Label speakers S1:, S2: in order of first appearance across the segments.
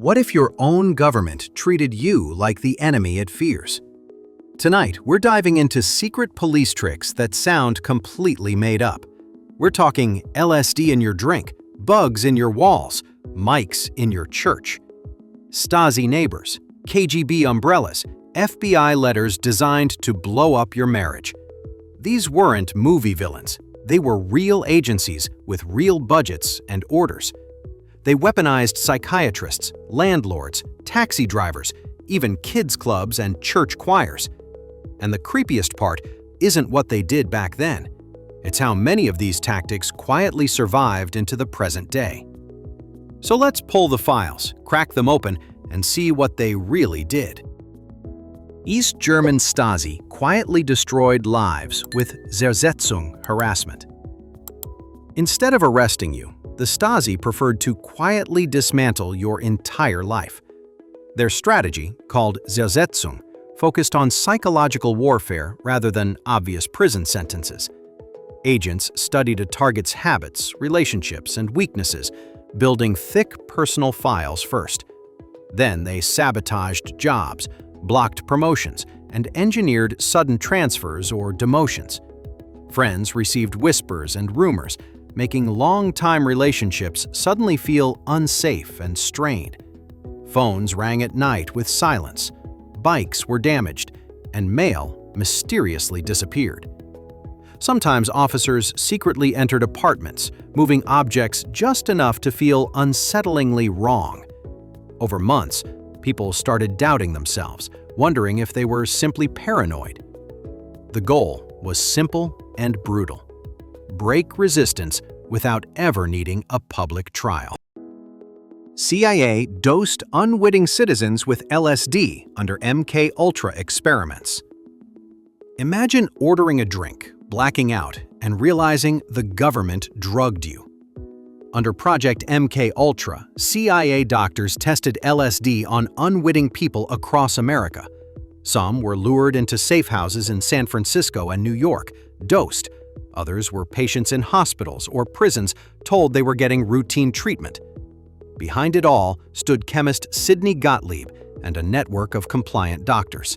S1: What if your own government treated you like the enemy it fears? Tonight, we're diving into secret police tricks that sound completely made up. We're talking LSD in your drink, bugs in your walls, mics in your church. Stasi neighbors, KGB umbrellas, FBI letters designed to blow up your marriage. These weren't movie villains. They were real agencies with real budgets and orders. They weaponized psychiatrists, landlords, taxi drivers, even kids' clubs and church choirs. And the creepiest part isn't what they did back then. It's how many of these tactics quietly survived into the present day. So let's pull the files, crack them open, and see what they really did. East German Stasi quietly destroyed lives with Zersetzung harassment. Instead of arresting you, the Stasi preferred to quietly dismantle your entire life. Their strategy, called Zersetzung, focused on psychological warfare rather than obvious prison sentences. Agents studied a target's habits, relationships, and weaknesses, building thick personal files first. Then they sabotaged jobs, blocked promotions, and engineered sudden transfers or demotions. Friends received whispers and rumors, making long-time relationships suddenly feel unsafe and strained. Phones rang at night with silence, bikes were damaged, and mail mysteriously disappeared. Sometimes officers secretly entered apartments, moving objects just enough to feel unsettlingly wrong. Over months, people started doubting themselves, wondering if they were simply paranoid. The goal was simple and brutal: break resistance without ever needing a public trial. CIA dosed unwitting citizens with LSD under MK-Ultra experiments. Imagine ordering a drink, blacking out, and realizing the government drugged you. Under Project MK-Ultra, CIA doctors tested LSD on unwitting people across America. Some were lured into safe houses in San Francisco and New York, dosed. Others were patients in hospitals or prisons told they were getting routine treatment. Behind it all stood chemist Sidney Gottlieb and a network of compliant doctors.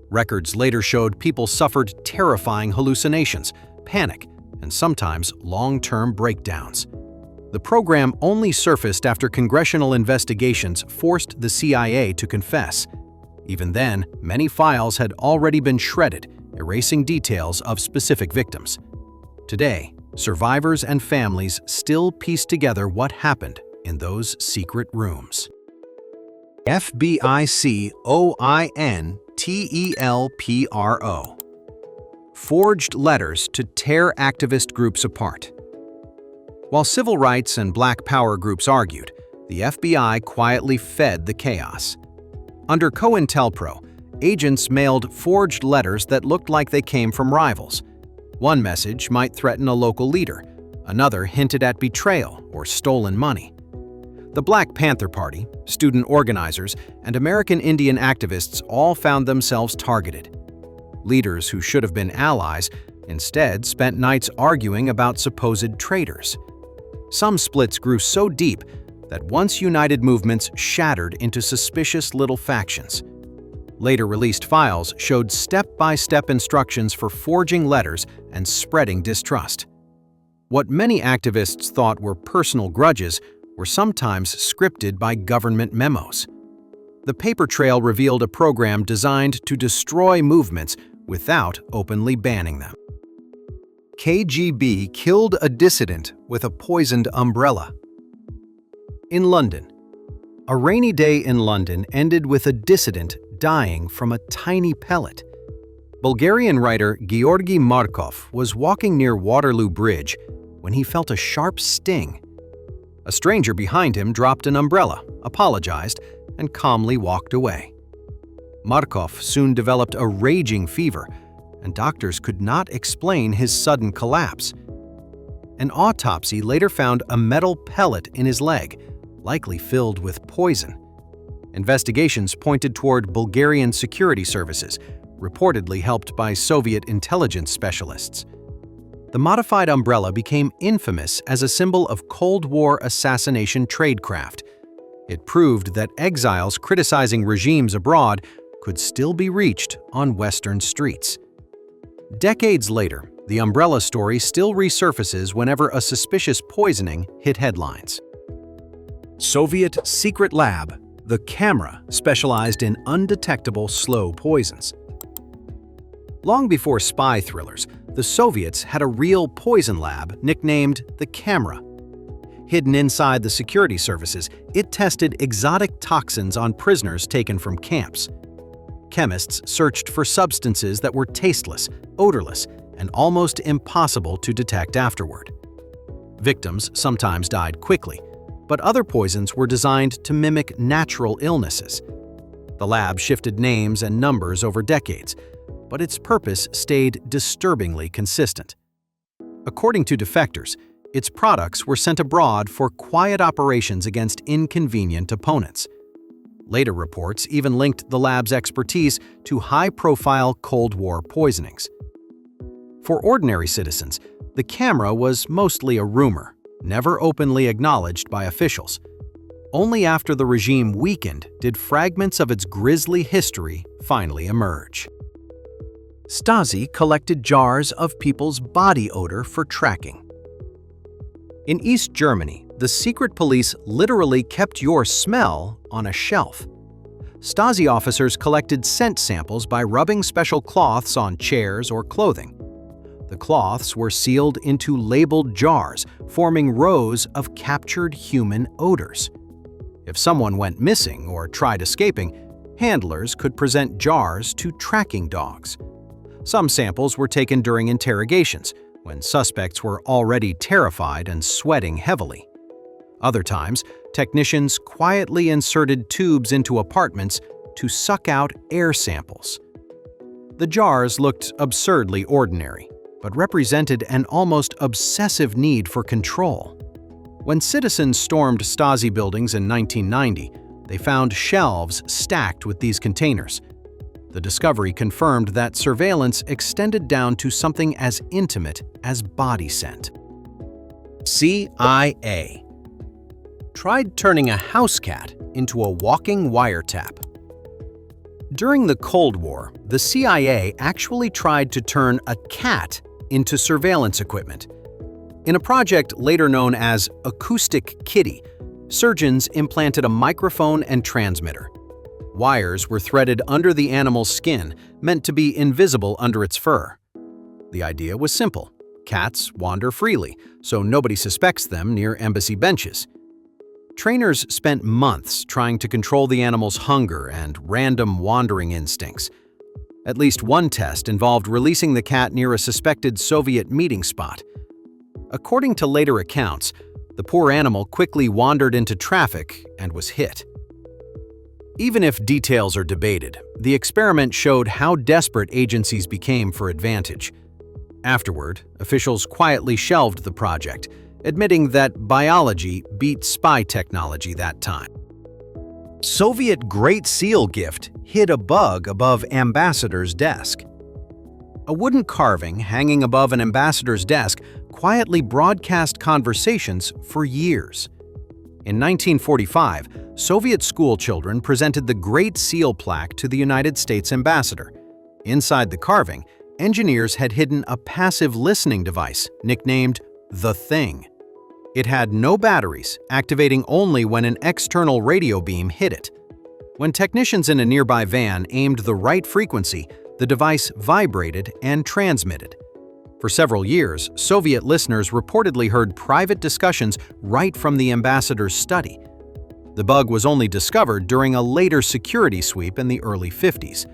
S1: Records later showed people suffered terrifying hallucinations, panic, and sometimes long-term breakdowns. The program only surfaced after congressional investigations forced the CIA to confess. Even then, many files had already been shredded, erasing details of specific victims. Today, survivors and families still piece together what happened in those secret rooms. FBICOINTELPRO. Forged letters to tear activist groups apart. While civil rights and Black Power groups argued, the FBI quietly fed the chaos. Under COINTELPRO, agents mailed forged letters that looked like they came from rivals. One message might threaten a local leader, another hinted at betrayal or stolen money. The Black Panther Party, student organizers, and American Indian activists all found themselves targeted. Leaders who should have been allies instead spent nights arguing about supposed traitors. Some splits grew so deep that once united movements shattered into suspicious little factions. Later released files showed step-by-step instructions for forging letters and spreading distrust. What many activists thought were personal grudges were sometimes scripted by government memos. The paper trail revealed a program designed to destroy movements without openly banning them. KGB killed a dissident with a poisoned umbrella. In London, a rainy day in London ended with a dissident dying from a tiny pellet. Bulgarian writer Georgi Markov was walking near Waterloo Bridge when he felt a sharp sting. A stranger behind him dropped an umbrella, apologized, and calmly walked away. Markov soon developed a raging fever, and doctors could not explain his sudden collapse. An autopsy later found a metal pellet in his leg, likely filled with poison. Investigations pointed toward Bulgarian security services, reportedly helped by Soviet intelligence specialists. The modified umbrella became infamous as a symbol of Cold War assassination tradecraft. It proved that exiles criticizing regimes abroad could still be reached on Western streets. Decades later, the umbrella story still resurfaces whenever a suspicious poisoning hit headlines. Soviet secret lab, the camera specialized in undetectable slow poisons. Long before spy thrillers, the Soviets had a real poison lab nicknamed the camera. Hidden inside the security services, it tested exotic toxins on prisoners taken from camps. Chemists searched for substances that were tasteless, odorless, and almost impossible to detect afterward. Victims sometimes died quickly, but other poisons were designed to mimic natural illnesses. The lab shifted names and numbers over decades, but its purpose stayed disturbingly consistent. According to defectors, its products were sent abroad for quiet operations against inconvenient opponents. Later reports even linked the lab's expertise to high-profile Cold War poisonings. For ordinary citizens, the camera was mostly a rumor, never openly acknowledged by officials. Only after the regime weakened did fragments of its grisly history finally emerge. Stasi collected jars of people's body odor for tracking. In East Germany, the secret police literally kept your smell on a shelf. Stasi officers collected scent samples by rubbing special cloths on chairs or clothing. The cloths were sealed into labeled jars, forming rows of captured human odors. If someone went missing or tried escaping, handlers could present jars to tracking dogs. Some samples were taken during interrogations, when suspects were already terrified and sweating heavily. Other times, technicians quietly inserted tubes into apartments to suck out air samples. The jars looked absurdly ordinary, but represented an almost obsessive need for control. When citizens stormed Stasi buildings in 1990, they found shelves stacked with these containers. The discovery confirmed that surveillance extended down to something as intimate as body scent. CIA tried turning a house cat into a walking wiretap. During the Cold War, the CIA actually tried to turn a cat into surveillance equipment. In a project later known as Acoustic Kitty, surgeons implanted a microphone and transmitter. Wires were threaded under the animal's skin, meant to be invisible under its fur. The idea was simple. Cats wander freely, so nobody suspects them near embassy benches. Trainers spent months trying to control the animal's hunger and random wandering instincts. At least one test involved releasing the cat near a suspected Soviet meeting spot. According to later accounts, the poor animal quickly wandered into traffic and was hit. Even if details are debated, the experiment showed how desperate agencies became for advantage. Afterward, officials quietly shelved the project, admitting that biology beat spy technology that time. Soviet Great Seal gift hid a bug above ambassador's desk. A wooden carving hanging above an ambassador's desk quietly broadcast conversations for years. In 1945, Soviet school children presented the Great Seal plaque to the United States ambassador. Inside the carving, engineers had hidden a passive listening device nicknamed the Thing. It had no batteries, activating only when an external radio beam hit it. When technicians in a nearby van aimed the right frequency, the device vibrated and transmitted. For several years, Soviet listeners reportedly heard private discussions right from the ambassador's study. The bug was only discovered during a later security sweep in the early 50s.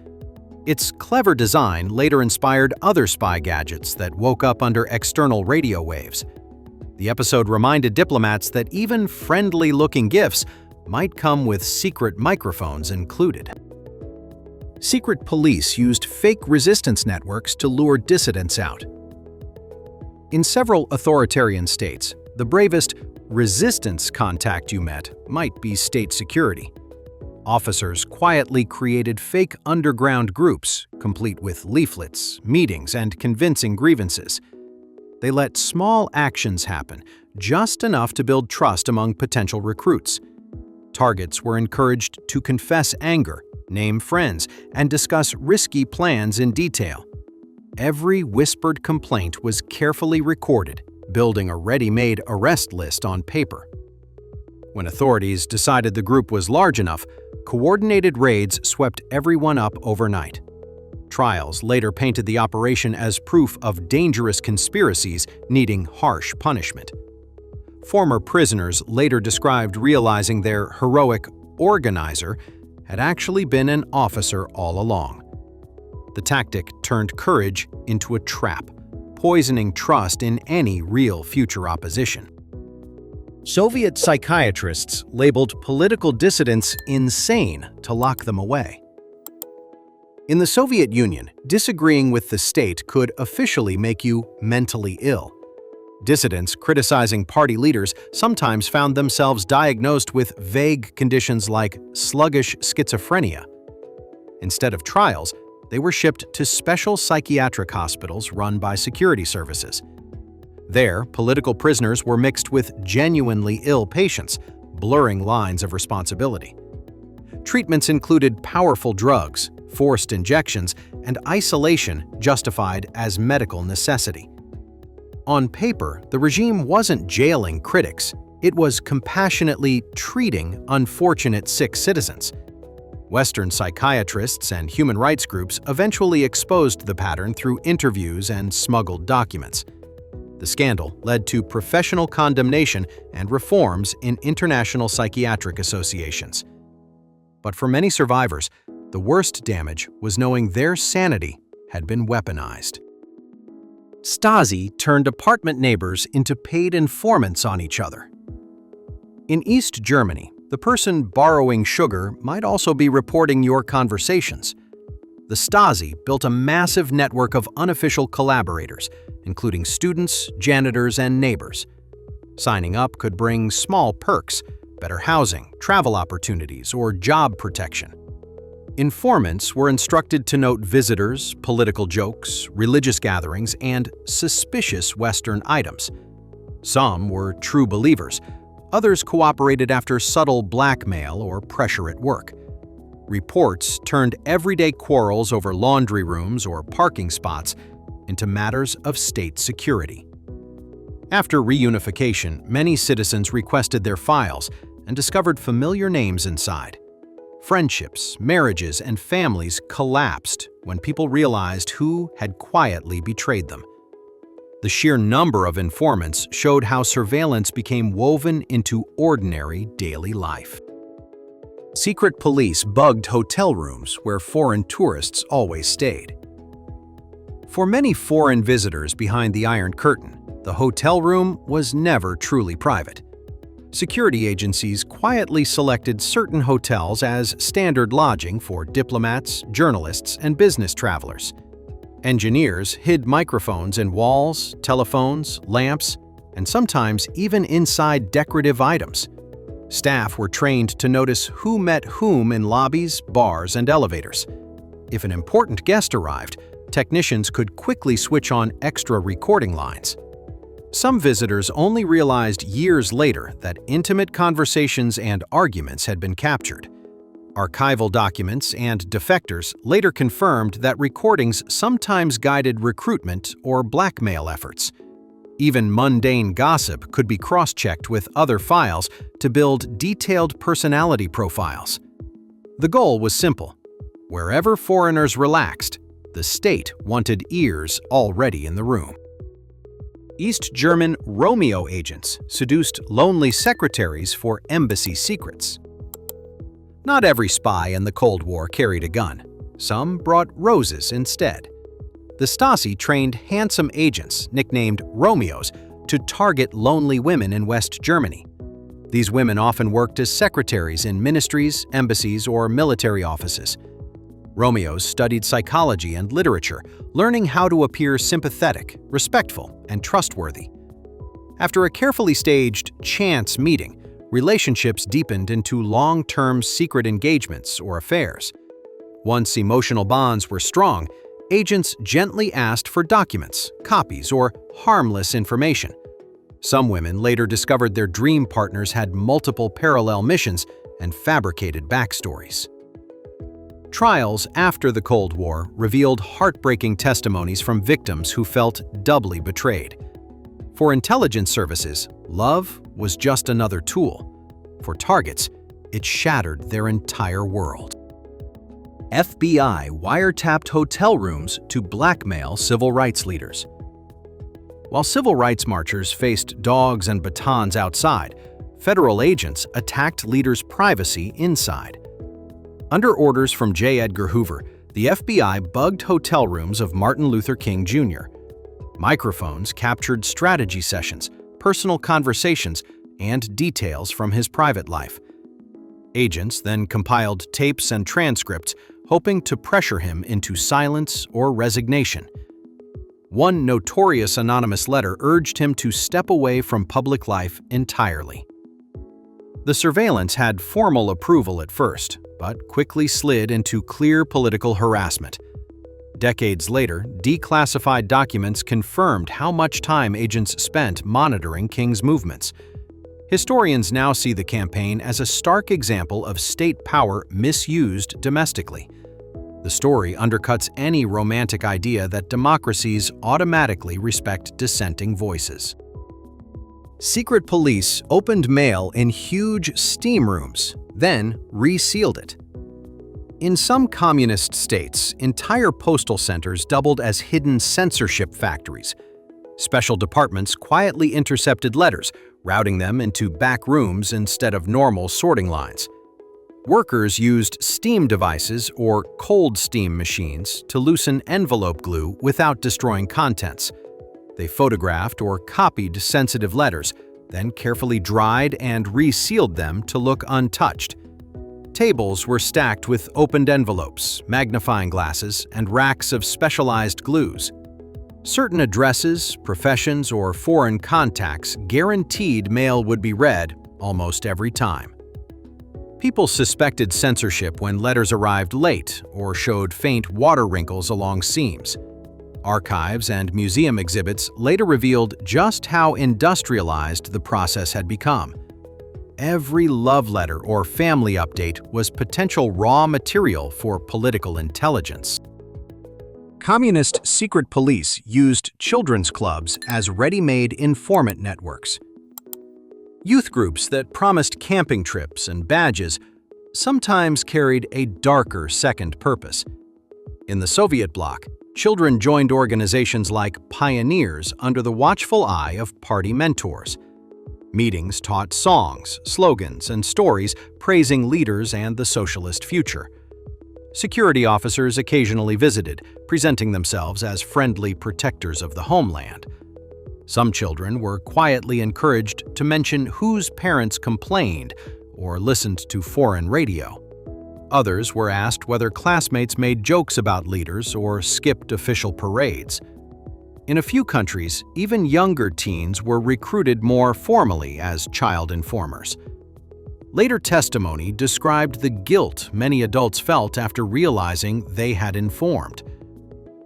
S1: Its clever design later inspired other spy gadgets that woke up under external radio waves. The episode reminded diplomats that even friendly-looking gifts might come with secret microphones included. Secret police used fake resistance networks to lure dissidents out. In several authoritarian states, the bravest resistance contact you met might be state security. Officers quietly created fake underground groups, complete with leaflets, meetings, and convincing grievances. They let small actions happen, just enough to build trust among potential recruits. targets were encouraged to confess anger, name friends, and discuss risky plans in detail. Every whispered complaint was carefully recorded, building a ready-made arrest list on paper. When authorities decided the group was large enough, coordinated raids swept everyone up overnight. Trials later painted the operation as proof of dangerous conspiracies needing harsh punishment. Former prisoners later described realizing their heroic organizer had actually been an officer all along. The tactic turned courage into a trap, poisoning trust in any real future opposition. Soviet psychiatrists labeled political dissidents insane to lock them away. In the Soviet Union, disagreeing with the state could officially make you mentally ill. Dissidents criticizing party leaders sometimes found themselves diagnosed with vague conditions like sluggish schizophrenia. Instead of trials, they were shipped to special psychiatric hospitals run by security services. There, political prisoners were mixed with genuinely ill patients, blurring lines of responsibility. Treatments included powerful drugs, forced injections, and isolation justified as medical necessity. On paper, the regime wasn't jailing critics, it was compassionately treating unfortunate sick citizens. Western psychiatrists and human rights groups eventually exposed the pattern through interviews and smuggled documents. The scandal led to professional condemnation and reforms in international psychiatric associations. But for many survivors, the worst damage was knowing their sanity had been weaponized. Stasi turned apartment neighbors into paid informants on each other. In East Germany, the person borrowing sugar might also be reporting your conversations. The Stasi built a massive network of unofficial collaborators, including students, janitors, and neighbors. Signing up could bring small perks, better housing, travel opportunities, or job protection. Informants were instructed to note visitors, political jokes, religious gatherings, and suspicious Western items. Some were true believers. Others cooperated after subtle blackmail or pressure at work. Reports turned everyday quarrels over laundry rooms or parking spots into matters of state security. After reunification, many citizens requested their files and discovered familiar names inside. Friendships, marriages, and families collapsed when people realized who had quietly betrayed them. The sheer number of informants showed how surveillance became woven into ordinary daily life. Secret police bugged hotel rooms where foreign tourists always stayed. For many foreign visitors behind the Iron Curtain, the hotel room was never truly private. Security agencies quietly selected certain hotels as standard lodging for diplomats, journalists, and business travelers. Engineers hid microphones in walls, telephones, lamps, and sometimes even inside decorative items. Staff were trained to notice who met whom in lobbies, bars, and elevators. If an important guest arrived, technicians could quickly switch on extra recording lines. Some visitors only realized years later that intimate conversations and arguments had been captured. Archival documents and defectors later confirmed that recordings sometimes guided recruitment or blackmail efforts. Even mundane gossip could be cross-checked with other files to build detailed personality profiles. The goal was simple. Wherever foreigners relaxed, the state wanted ears already in the room. East German Romeo agents seduced lonely secretaries for embassy secrets. Not every spy in the Cold War carried a gun. Some brought roses instead. The Stasi trained handsome agents, nicknamed Romeos, to target lonely women in West Germany. These women often worked as secretaries in ministries, embassies, or military offices. Romeos studied psychology and literature, learning how to appear sympathetic, respectful, and trustworthy. After a carefully staged chance meeting, relationships deepened into long-term secret engagements or affairs. Once emotional bonds were strong, agents gently asked for documents, copies, or harmless information. Some women later discovered their dream partners had multiple parallel missions and fabricated backstories. Trials after the Cold War revealed heartbreaking testimonies from victims who felt doubly betrayed. For intelligence services, love was just another tool. For targets, it shattered their entire world. FBI wiretapped hotel rooms to blackmail civil rights leaders. While civil rights marchers faced dogs and batons outside, federal agents attacked leaders' privacy inside. Under orders from J. Edgar Hoover, the FBI bugged hotel rooms of Martin Luther King Jr. Microphones captured strategy sessions, personal conversations, and details from his private life. Agents then compiled tapes and transcripts, hoping to pressure him into silence or resignation. One notorious anonymous letter urged him to step away from public life entirely. The surveillance had formal approval at first, but quickly slid into clear political harassment. Decades later, declassified documents confirmed how much time agents spent monitoring King's movements. Historians now see the campaign as a stark example of state power misused domestically. The story undercuts any romantic idea that democracies automatically respect dissenting voices. Secret police opened mail in huge steam rooms, then resealed it. In some communist states, entire postal centers doubled as hidden censorship factories. Special departments quietly intercepted letters, routing them into back rooms instead of normal sorting lines. Workers used steam devices or cold steam machines to loosen envelope glue without destroying contents. They photographed or copied sensitive letters, then carefully dried and resealed them to look untouched. Tables were stacked with opened envelopes, magnifying glasses, and racks of specialized glues. Certain addresses, professions, or foreign contacts guaranteed mail would be read almost every time. People suspected censorship when letters arrived late or showed faint water wrinkles along seams. Archives and museum exhibits later revealed just how industrialized the process had become. Every love letter or family update was potential raw material for political intelligence. Communist secret police used children's clubs as ready-made informant networks. Youth groups that promised camping trips and badges sometimes carried a darker second purpose. In the Soviet bloc, children joined organizations like Pioneers under the watchful eye of party mentors. Meetings taught songs, slogans, and stories praising leaders and the socialist future. Security officers occasionally visited, presenting themselves as friendly protectors of the homeland. Some children were quietly encouraged to mention whose parents complained or listened to foreign radio. Others were asked whether classmates made jokes about leaders or skipped official parades. In a few countries, even younger teens were recruited more formally as child informers. Later testimony described the guilt many adults felt after realizing they had informed.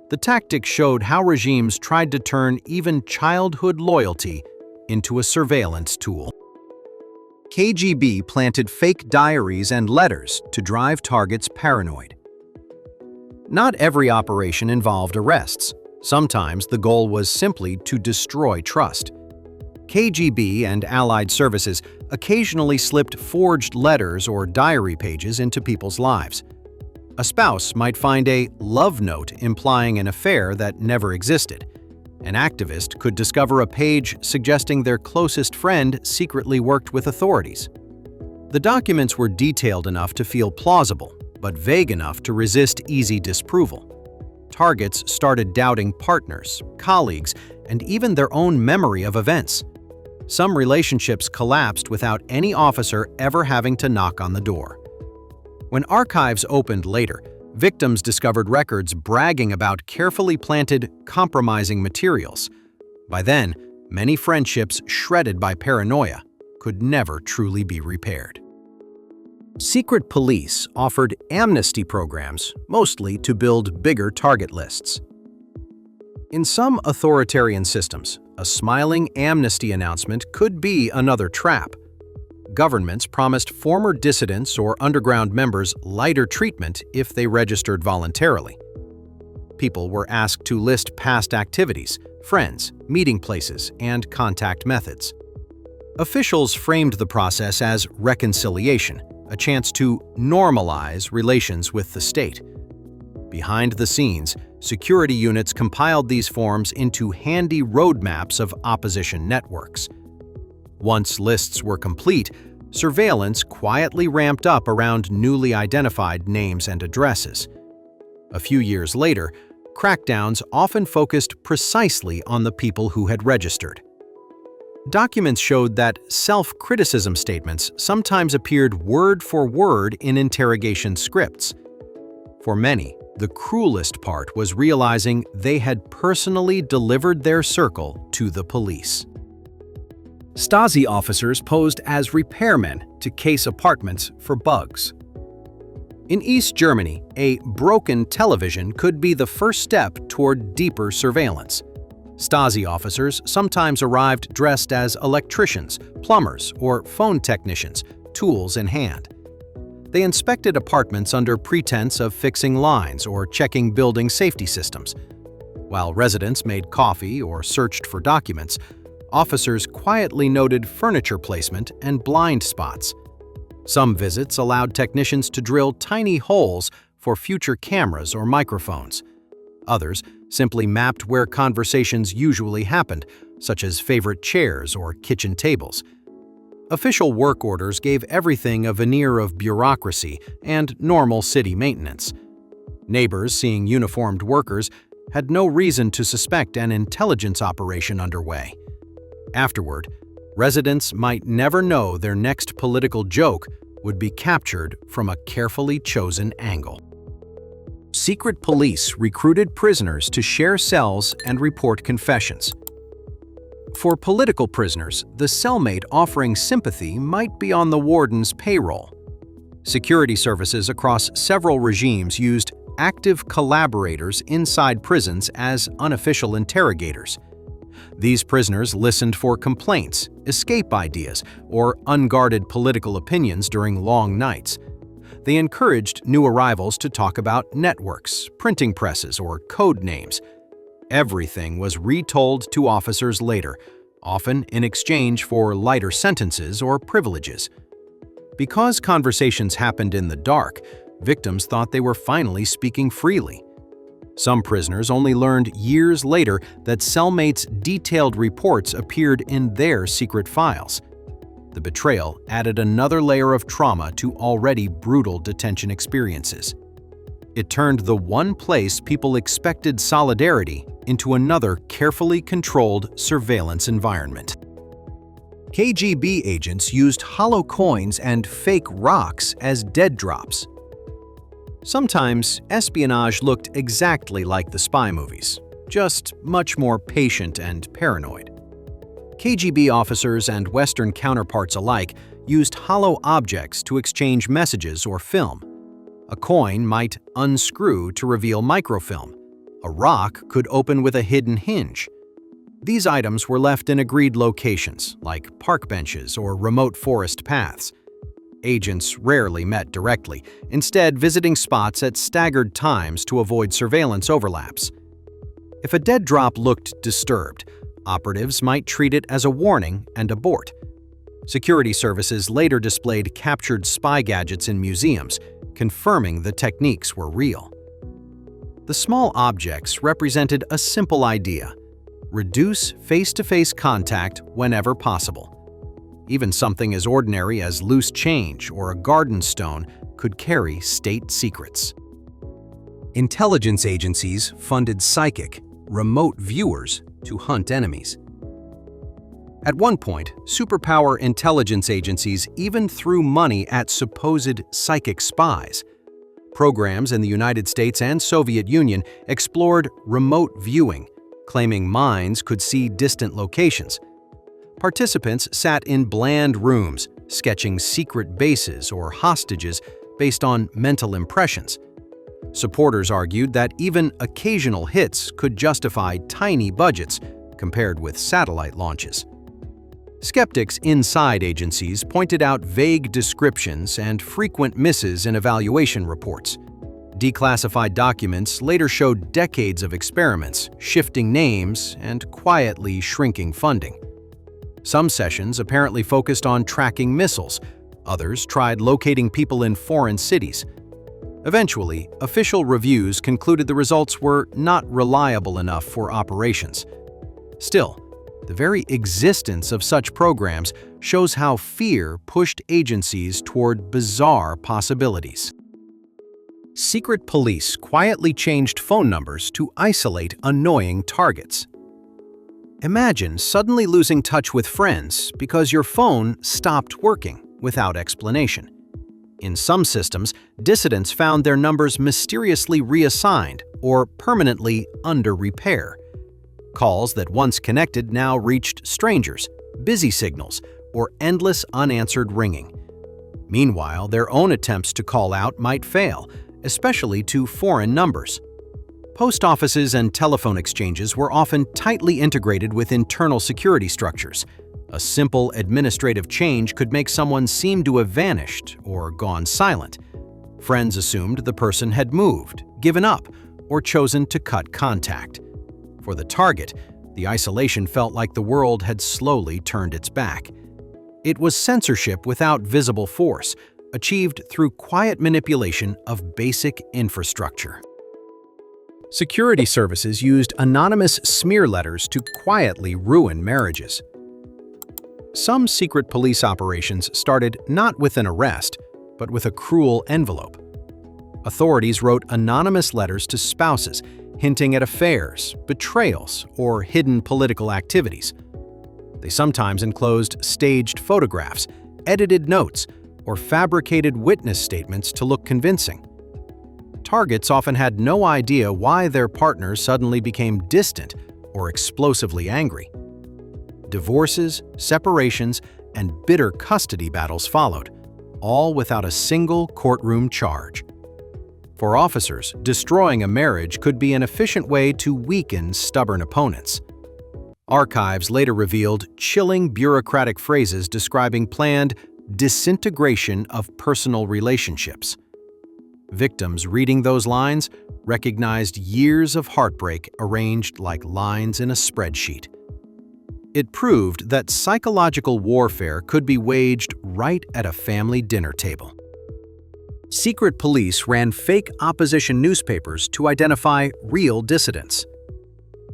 S1: The tactic showed how regimes tried to turn even childhood loyalty into a surveillance tool. KGB planted fake diaries and letters to drive targets paranoid. Not every operation involved arrests. Sometimes the goal was simply to destroy trust. KGB and allied services occasionally slipped forged letters or diary pages into people's lives. A spouse might find a love note implying an affair that never existed. An activist could discover a page suggesting their closest friend secretly worked with authorities. The documents were detailed enough to feel plausible, but vague enough to resist easy disapproval. Targets started doubting partners, colleagues, and even their own memory of events. Some relationships collapsed without any officer ever having to knock on the door. When archives opened later, victims discovered records bragging about carefully planted, compromising materials. By then, many friendships shredded by paranoia could never truly be repaired. Secret police offered amnesty programs, mostly to build bigger target lists. In some authoritarian systems, a smiling amnesty announcement could be another trap. Governments promised former dissidents or underground members lighter treatment if they registered voluntarily. People were asked to list past activities, friends, meeting places, and contact methods. Officials framed the process as reconciliation, a chance to normalize relations with the state. Behind the scenes, security units compiled these forms into handy roadmaps of opposition networks. Once lists were complete, surveillance quietly ramped up around newly identified names and addresses. A few years later, crackdowns often focused precisely on the people who had registered. Documents showed that self-criticism statements sometimes appeared word for word in interrogation scripts. For many, the cruelest part was realizing they had personally delivered their circle to the police. Stasi officers posed as repairmen to case apartments for bugs. In East Germany, a broken television could be the first step toward deeper surveillance. Stasi officers sometimes arrived dressed as electricians, plumbers, or phone technicians, tools in hand. They inspected apartments under pretense of fixing lines or checking building safety systems. While residents made coffee or searched for documents, officers quietly noted furniture placement and blind spots. Some visits allowed technicians to drill tiny holes for future cameras or microphones. Others simply mapped where conversations usually happened, such as favorite chairs or kitchen tables. Official work orders gave everything a veneer of bureaucracy and normal city maintenance. Neighbors seeing uniformed workers had no reason to suspect an intelligence operation underway. Afterward, residents might never know their next political joke would be captured from a carefully chosen angle. Secret police recruited prisoners to share cells and report confessions. For political prisoners, the cellmate offering sympathy might be on the warden's payroll. Security services across several regimes used active collaborators inside prisons as unofficial interrogators. These prisoners listened for complaints, escape ideas, or unguarded political opinions during long nights. They encouraged new arrivals to talk about networks, printing presses, or code names. Everything was retold to officers later, often in exchange for lighter sentences or privileges. Because conversations happened in the dark, victims thought they were finally speaking freely. Some prisoners only learned years later that cellmates' detailed reports appeared in their secret files. The betrayal added another layer of trauma to already brutal detention experiences. It turned the one place people expected solidarity into another carefully controlled surveillance environment. KGB agents used hollow coins and fake rocks as dead drops. Sometimes, espionage looked exactly like the spy movies, just much more patient and paranoid. KGB officers and Western counterparts alike used hollow objects to exchange messages or film. A coin might unscrew to reveal microfilm. A rock could open with a hidden hinge. These items were left in agreed locations, like park benches or remote forest paths. Agents rarely met directly, instead visiting spots at staggered times to avoid surveillance overlaps. If a dead drop looked disturbed, operatives might treat it as a warning and abort. Security services later displayed captured spy gadgets in museums, confirming the techniques were real. The small objects represented a simple idea: reduce face-to-face contact whenever possible. Even something as ordinary as loose change or a garden stone could carry state secrets. Intelligence agencies funded psychic, remote viewers to hunt enemies. At one point, superpower intelligence agencies even threw money at supposed psychic spies. Programs in the United States and Soviet Union explored remote viewing, claiming minds could see distant locations. Participants sat in bland rooms, sketching secret bases or hostages based on mental impressions. Supporters argued that even occasional hits could justify tiny budgets compared with satellite launches. Skeptics inside agencies pointed out vague descriptions and frequent misses in evaluation reports. Declassified documents later showed decades of experiments, shifting names, and quietly shrinking funding. Some sessions apparently focused on tracking missiles. Others tried locating people in foreign cities. Eventually, official reviews concluded the results were not reliable enough for operations. Still, the very existence of such programs shows how fear pushed agencies toward bizarre possibilities. Secret police quietly changed phone numbers to isolate annoying targets. Imagine suddenly losing touch with friends because your phone stopped working without explanation. In some systems, dissidents found their numbers mysteriously reassigned or permanently under repair. Calls that once connected now reached strangers, busy signals, or endless unanswered ringing. Meanwhile, their own attempts to call out might fail, especially to foreign numbers. Post offices and telephone exchanges were often tightly integrated with internal security structures. A simple administrative change could make someone seem to have vanished or gone silent. Friends assumed the person had moved, given up, or chosen to cut contact. For the target, the isolation felt like the world had slowly turned its back. It was censorship without visible force, achieved through quiet manipulation of basic infrastructure. Security services used anonymous smear letters to quietly ruin marriages. Some secret police operations started not with an arrest, but with a cruel envelope. Authorities wrote anonymous letters to spouses, hinting at affairs, betrayals, or hidden political activities. They sometimes enclosed staged photographs, edited notes, or fabricated witness statements to look convincing. Targets often had no idea why their partners suddenly became distant or explosively angry. Divorces, separations, and bitter custody battles followed, all without a single courtroom charge. For officers, destroying a marriage could be an efficient way to weaken stubborn opponents. Archives later revealed chilling bureaucratic phrases describing planned disintegration of personal relationships. Victims reading those lines recognized years of heartbreak arranged like lines in a spreadsheet. It proved that psychological warfare could be waged right at a family dinner table. Secret police ran fake opposition newspapers to identify real dissidents.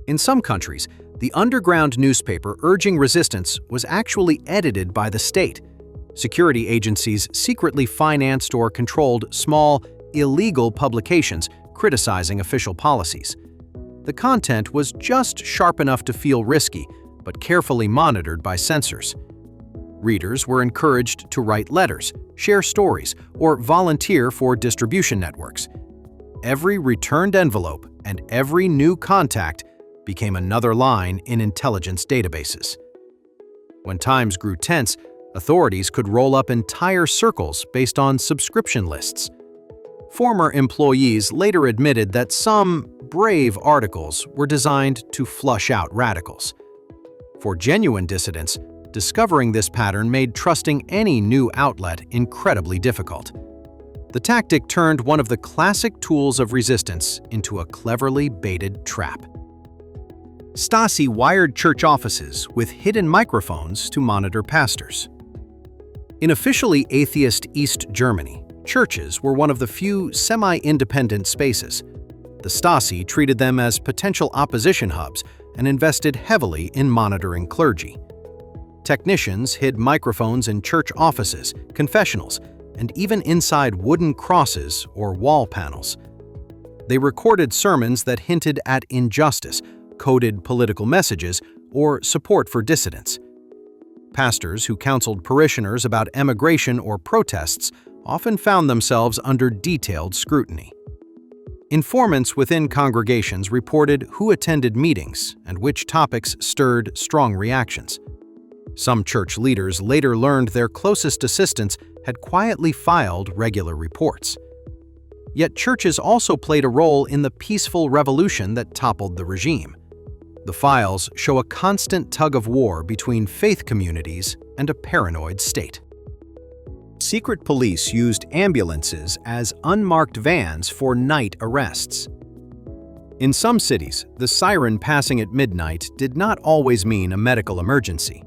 S1: In some countries, the underground newspaper urging resistance was actually edited by the state. Security agencies secretly financed or controlled small, illegal publications criticizing official policies. The content was just sharp enough to feel risky, but carefully monitored by censors. Readers were encouraged to write letters, share stories, or volunteer for distribution networks. Every returned envelope and every new contact became another line in intelligence databases. When times grew tense, authorities could roll up entire circles based on subscription lists. Former employees later admitted that some brave articles were designed to flush out radicals. For genuine dissidents, discovering this pattern made trusting any new outlet incredibly difficult. The tactic turned one of the classic tools of resistance into a cleverly baited trap. Stasi wired church offices with hidden microphones to monitor pastors. In officially atheist East Germany, churches were one of the few semi-independent spaces. The Stasi treated them as potential opposition hubs and invested heavily in monitoring clergy. Technicians hid microphones in church offices, confessionals, and even inside wooden crosses or wall panels. They recorded sermons that hinted at injustice, coded political messages, or support for dissidents. Pastors who counseled parishioners about emigration or protests often found themselves under detailed scrutiny. Informants within congregations reported who attended meetings and which topics stirred strong reactions. Some church leaders later learned their closest assistants had quietly filed regular reports. Yet churches also played a role in the peaceful revolution that toppled the regime. The files show a constant tug-of-war between faith communities and a paranoid state. Secret police used ambulances as unmarked vans for night arrests. In some cities, the siren passing at midnight did not always mean a medical emergency.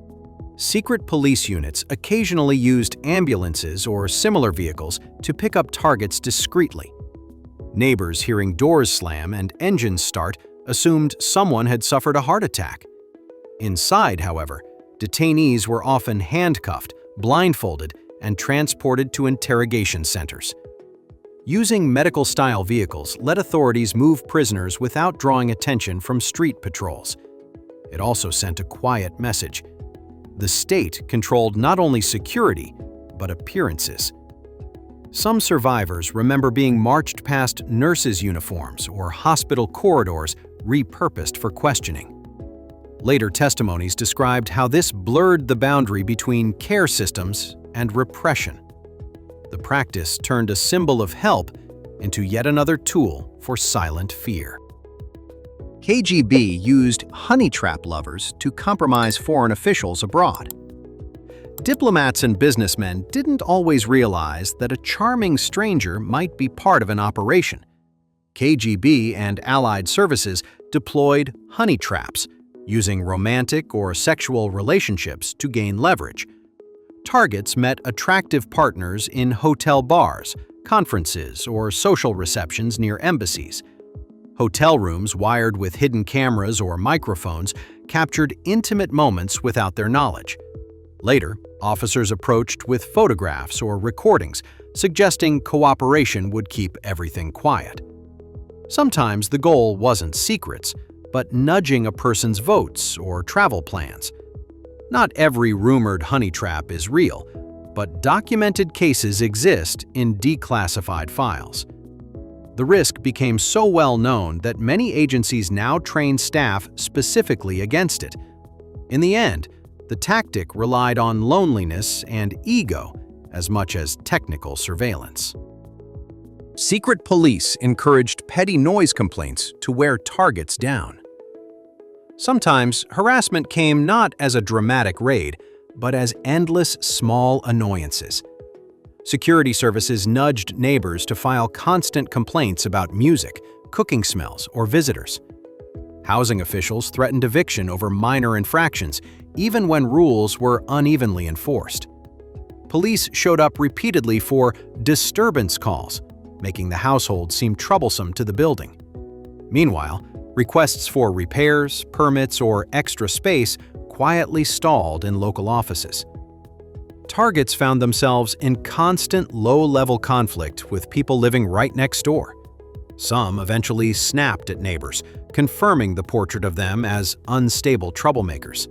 S1: Secret police units occasionally used ambulances or similar vehicles to pick up targets discreetly. Neighbors hearing doors slam and engines start assumed someone had suffered a heart attack. Inside, however, detainees were often handcuffed, blindfolded, and transported to interrogation centers. Using medical-style vehicles let authorities move prisoners without drawing attention from street patrols. It also sent a quiet message. The state controlled not only security, but appearances. Some survivors remember being marched past nurses' uniforms or hospital corridors repurposed for questioning. Later testimonies described how this blurred the boundary between care systems and repression. The practice turned a symbol of help into yet another tool for silent fear. KGB used honey trap lovers to compromise foreign officials abroad. Diplomats and businessmen didn't always realize that a charming stranger might be part of an operation. KGB and allied services deployed honey traps, using romantic or sexual relationships to gain leverage. Targets met attractive partners in hotel bars, conferences, or social receptions near embassies. Hotel rooms wired with hidden cameras or microphones captured intimate moments without their knowledge. Later, officers approached with photographs or recordings, suggesting cooperation would keep everything quiet. Sometimes the goal wasn't secrets, but nudging a person's votes or travel plans. Not every rumored honey trap is real, but documented cases exist in declassified files. The risk became so well known that many agencies now train staff specifically against it. In the end, the tactic relied on loneliness and ego as much as technical surveillance. Secret police encouraged petty noise complaints to wear targets down. Sometimes, harassment came not as a dramatic raid, but as endless small annoyances. Security services nudged neighbors to file constant complaints about music, cooking smells, or visitors. Housing officials threatened eviction over minor infractions, even when rules were unevenly enforced. Police showed up repeatedly for disturbance calls, making the household seem troublesome to the building. Meanwhile, requests for repairs, permits, or extra space quietly stalled in local offices. Targets found themselves in constant low-level conflict with people living right next door. Some eventually snapped at neighbors, confirming the portrait of them as unstable troublemakers.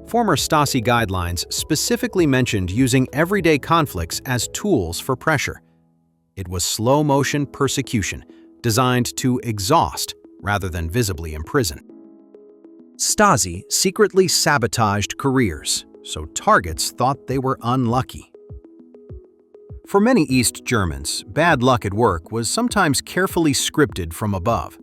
S1: Former Stasi guidelines specifically mentioned using everyday conflicts as tools for pressure. It was slow-motion persecution, designed to exhaust rather than visibly imprison. Stasi secretly sabotaged careers, so targets thought they were unlucky. For many East Germans, bad luck at work was sometimes carefully scripted from above.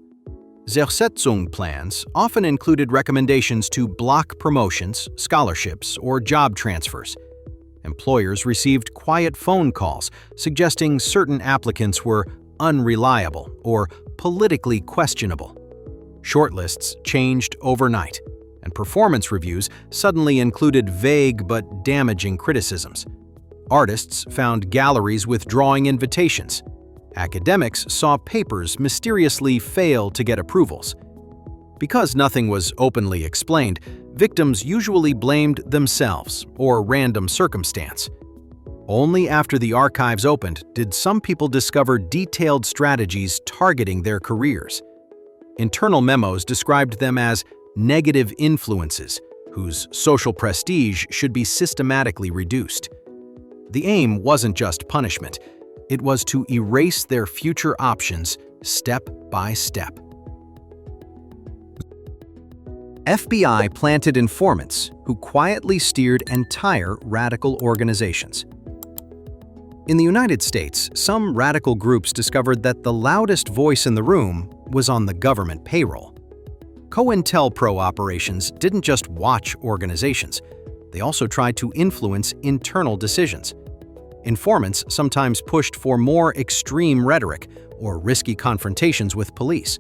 S1: Zersetzung plans often included recommendations to block promotions, scholarships, or job transfers. Employers received quiet phone calls suggesting certain applicants were unreliable or politically questionable. Shortlists changed overnight, and performance reviews suddenly included vague but damaging criticisms. Artists found galleries withdrawing invitations. Academics saw papers mysteriously fail to get approvals. Because nothing was openly explained, victims usually blamed themselves or random circumstance. Only after the archives opened did some people discover detailed strategies targeting their careers. Internal memos described them as negative influences, whose social prestige should be systematically reduced. The aim wasn't just punishment, it was to erase their future options step by step. FBI planted informants who quietly steered entire radical organizations. In the United States, some radical groups discovered that the loudest voice in the room was on the government payroll. COINTELPRO operations didn't just watch organizations, they also tried to influence internal decisions. Informants sometimes pushed for more extreme rhetoric or risky confrontations with police.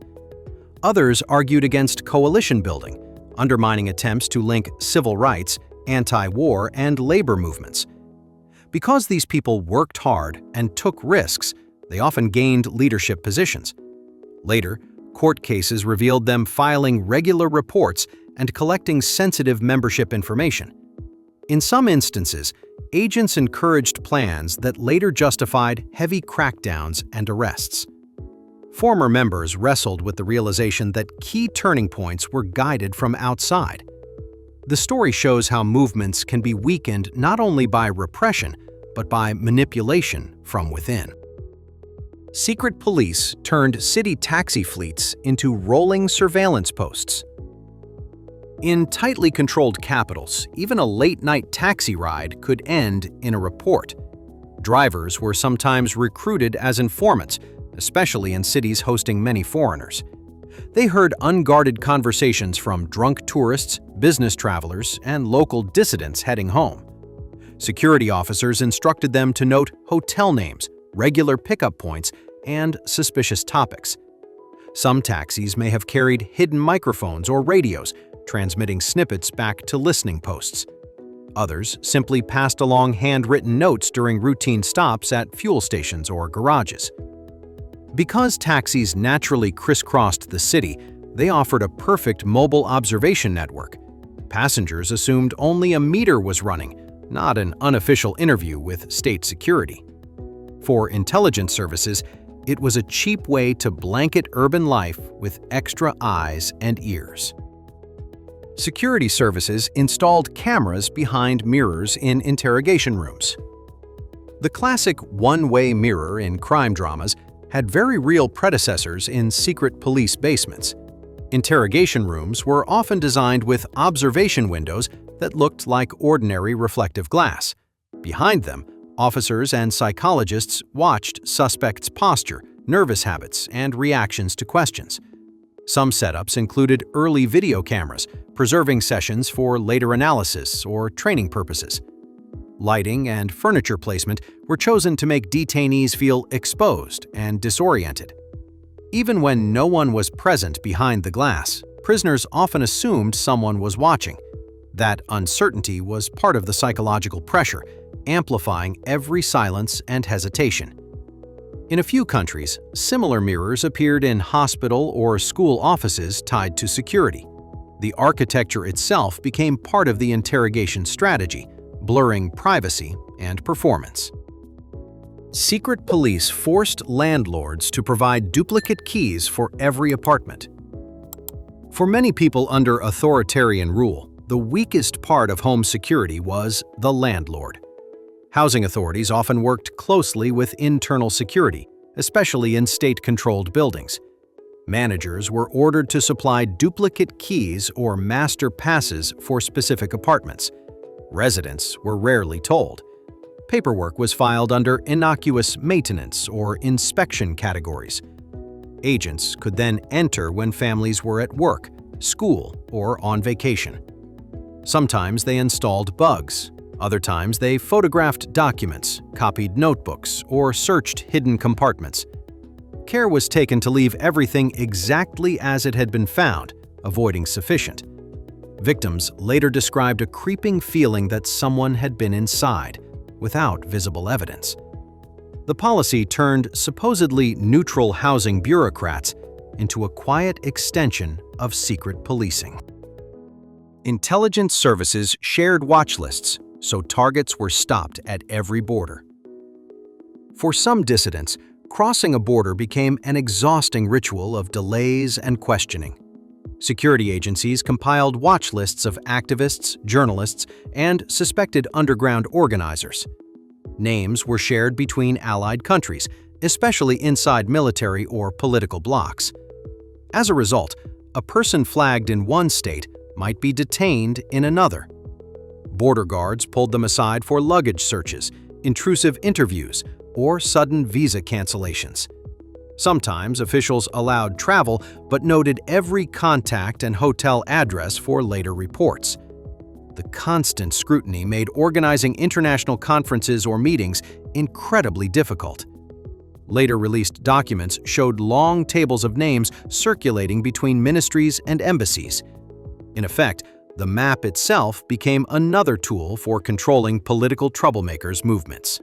S1: Others argued against coalition building, undermining attempts to link civil rights, anti-war, and labor movements. Because these people worked hard and took risks, they often gained leadership positions. Later, court cases revealed them filing regular reports and collecting sensitive membership information. In some instances, agents encouraged plans that later justified heavy crackdowns and arrests. Former members wrestled with the realization that key turning points were guided from outside. The story shows how movements can be weakened not only by repression, but by manipulation from within. Secret police turned city taxi fleets into rolling surveillance posts. In tightly controlled capitals, even a late-night taxi ride could end in a report. Drivers were sometimes recruited as informants, especially in cities hosting many foreigners. They heard unguarded conversations from drunk tourists, business travelers, and local dissidents heading home. Security officers instructed them to note hotel names, regular pickup points, and suspicious topics. Some taxis may have carried hidden microphones or radios, transmitting snippets back to listening posts. Others simply passed along handwritten notes during routine stops at fuel stations or garages. Because taxis naturally crisscrossed the city, they offered a perfect mobile observation network. Passengers assumed only a meter was running, not an unofficial interview with state security. For intelligence services, it was a cheap way to blanket urban life with extra eyes and ears. Security services installed cameras behind mirrors in interrogation rooms. The classic one-way mirror in crime dramas had very real predecessors in secret police basements. Interrogation rooms were often designed with observation windows that looked like ordinary reflective glass. Behind them, officers and psychologists watched suspects' posture, nervous habits, and reactions to questions. Some setups included early video cameras, preserving sessions for later analysis or training purposes. Lighting and furniture placement were chosen to make detainees feel exposed and disoriented. Even when no one was present behind the glass, prisoners often assumed someone was watching. That uncertainty was part of the psychological pressure, amplifying every silence and hesitation. In a few countries, similar mirrors appeared in hospital or school offices tied to security. The architecture itself became part of the interrogation strategy, blurring privacy and performance. Secret police forced landlords to provide duplicate keys for every apartment. For many people under authoritarian rule, the weakest part of home security was the landlord. Housing authorities often worked closely with internal security, especially in state-controlled buildings. Managers were ordered to supply duplicate keys or master passes for specific apartments. Residents were rarely told. Paperwork was filed under innocuous maintenance or inspection categories. Agents could then enter when families were at work, school, or on vacation. Sometimes they installed bugs. Other times they photographed documents, copied notebooks, or searched hidden compartments. Care was taken to leave everything exactly as it had been found, avoiding sufficient. Victims later described a creeping feeling that someone had been inside, without visible evidence. The policy turned supposedly neutral housing bureaucrats into a quiet extension of secret policing. Intelligence services shared watch lists, so targets were stopped at every border. For some dissidents, crossing a border became an exhausting ritual of delays and questioning. Security agencies compiled watch lists of activists, journalists, and suspected underground organizers. Names were shared between allied countries, especially inside military or political blocs. As a result, a person flagged in one state might be detained in another. Border guards pulled them aside for luggage searches, intrusive interviews, or sudden visa cancellations. Sometimes officials allowed travel but noted every contact and hotel address for later reports. The constant scrutiny made organizing international conferences or meetings incredibly difficult. Later released documents showed long tables of names circulating between ministries and embassies. In effect, the map itself became another tool for controlling political troublemakers' movements.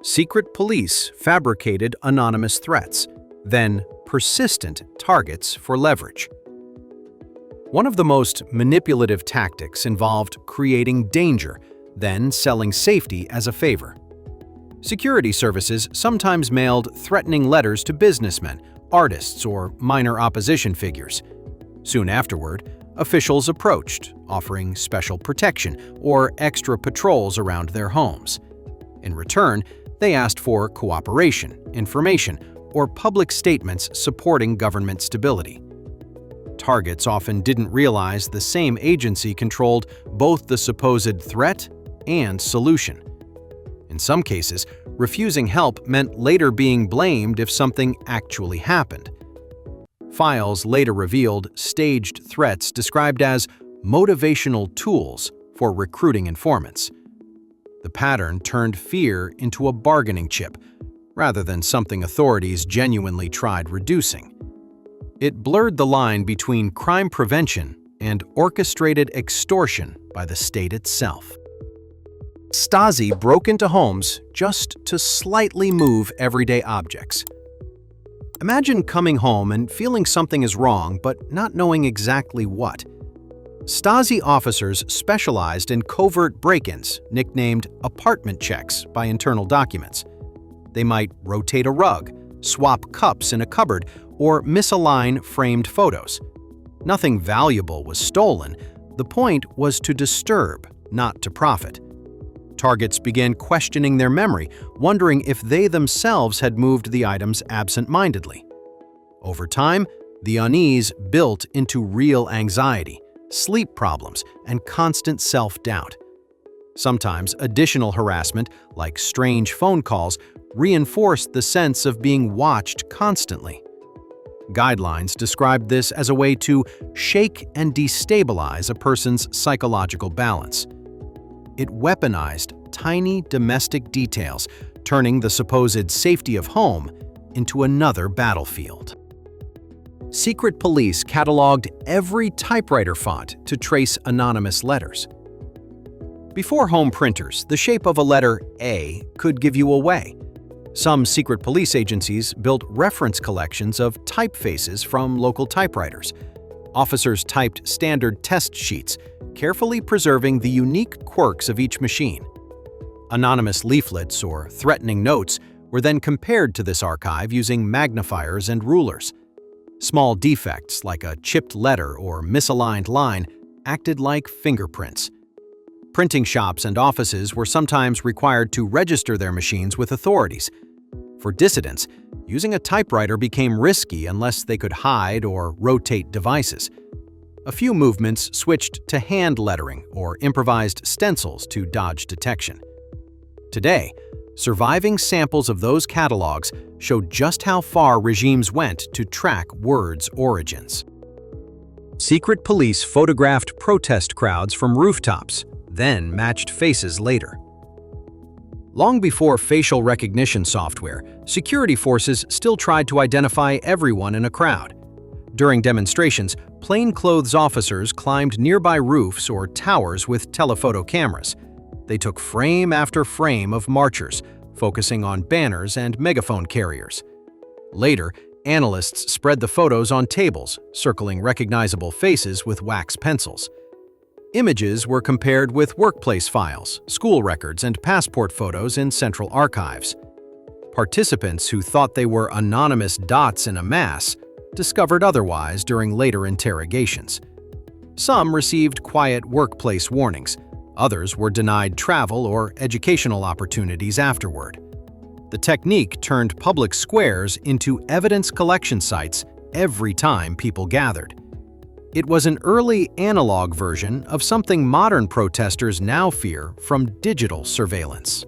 S1: Secret police fabricated anonymous threats, then persistent targets for leverage. One of the most manipulative tactics involved creating danger, then selling safety as a favor. Security services sometimes mailed threatening letters to businessmen, artists, or minor opposition figures. Soon afterward, officials approached, offering special protection or extra patrols around their homes. In return, they asked for cooperation, information, or public statements supporting government stability. Targets often didn't realize the same agency controlled both the supposed threat and solution. In some cases, refusing help meant later being blamed if something actually happened. Files later revealed staged threats described as motivational tools for recruiting informants. The pattern turned fear into a bargaining chip, rather than something authorities genuinely tried reducing. It blurred the line between crime prevention and orchestrated extortion by the state itself. Stasi broke into homes just to slightly move everyday objects. Imagine coming home and feeling something is wrong but not knowing exactly what. Stasi officers specialized in covert break-ins, nicknamed apartment checks by internal documents. They might rotate a rug, swap cups in a cupboard, or misalign framed photos. Nothing valuable was stolen. The point was to disturb, not to profit. Targets began questioning their memory, wondering if they themselves had moved the items absent-mindedly. Over time, the unease built into real anxiety, sleep problems, and constant self-doubt. Sometimes additional harassment, like strange phone calls, reinforced the sense of being watched constantly. Guidelines described this as a way to shake and destabilize a person's psychological balance. It weaponized tiny domestic details, turning the supposed safety of home into another battlefield. Secret police cataloged every typewriter font to trace anonymous letters. Before home printers, the shape of a letter A could give you away. Some secret police agencies built reference collections of typefaces from local typewriters. Officers typed standard test sheets, carefully preserving the unique quirks of each machine. Anonymous leaflets or threatening notes were then compared to this archive using magnifiers and rulers. Small defects like a chipped letter or misaligned line acted like fingerprints. Printing shops and offices were sometimes required to register their machines with authorities. For dissidents, using a typewriter became risky unless they could hide or rotate devices. A few movements switched to hand lettering or improvised stencils to dodge detection. Today, surviving samples of those catalogs show just how far regimes went to track words' origins. Secret police photographed protest crowds from rooftops, then matched faces later. Long before facial recognition software, security forces still tried to identify everyone in a crowd. During demonstrations, plainclothes officers climbed nearby roofs or towers with telephoto cameras. They took frame after frame of marchers, focusing on banners and megaphone carriers. Later, analysts spread the photos on tables, circling recognizable faces with wax pencils. Images were compared with workplace files, school records, and passport photos in central archives. Participants who thought they were anonymous dots in a mass discovered otherwise during later interrogations. Some received quiet workplace warnings. Others were denied travel or educational opportunities afterward. The technique turned public squares into evidence collection sites every time people gathered. It was an early analog version of something modern protesters now fear from digital surveillance.